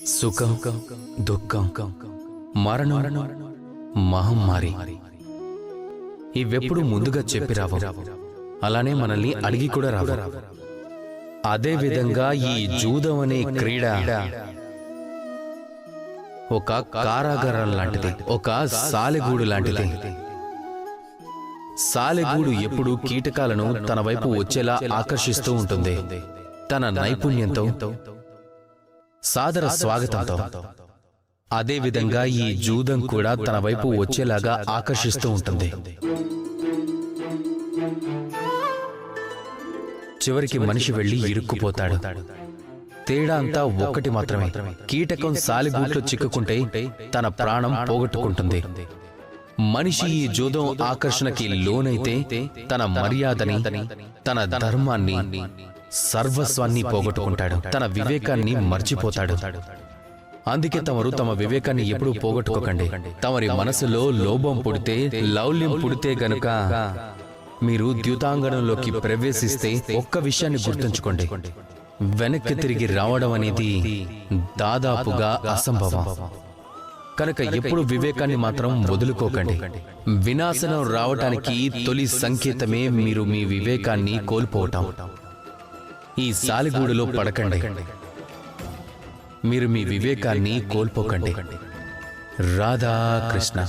సుఖం, దుఃఖం, మరణం, మహమ్మారి ఇవెప్పుడు ముందుగా చెప్పిరావు. అలానే మనల్ని అడిగి కూడా రావు. అదే విధంగా ఈ జూదం అనే క్రీడ ఒక కారాగారం లాంటిది, ఒక సాలెగూడు లాంటిది. సాలెగూడు ఎప్పుడూ కీటకాలను తన వైపు వచ్చేలా ఆకర్షిస్తూ ఉంటుంది. తన నైపుణ్యంతో, సాదర స్వాగతంతో. అదేవిధంగా ఈ జూదం కూడా తన వైపు వచ్చేలాగా ఆకర్షిస్తూ ఉంటుంది. చివరికి మనిషి వెళ్లి ఇరుక్కుపోతాడు. తేడా అంతా ఒక్కటి మాత్రమే. కీటకం సాలెగూట్లో చిక్కుకుంటే తన ప్రాణం పోగొట్టుకుంటుంది. మనిషి ఈ జూదం ఆకర్షణకి లోనైతే తన మర్యాదని, తన ధర్మాన్ని, సర్వస్వాన్ని పోగొట్టుకుంటాడు. తన వివేకాన్ని మర్చిపోతాడు. అందుకే తమ వివేకాన్ని ఎప్పుడూ పోగొట్టుకోకండి. తమరి మనసులో లోభం పుడితే, లౌల్యం పుడితే గనుక మీరు ద్యూతాంగణంలోకి ప్రవేశిస్తే ఒక్క విషయాన్ని గుర్తుంచుకోండి, వెనక్కి తిరిగి రావడం అనేది దాదాపుగా అసంభవం. కనుక ఎప్పుడు వివేకాన్ని మాత్రం వదులుకోకండి. వినాశనం రావటానికి తొలి సంకేతమే మీరు మీ వివేకాన్ని కోల్పోవటం. ఈ సాలెగూడులో పడకండి. మీరు మీ వివేకాన్ని కోల్పోకండి. రాధా కృష్ణ.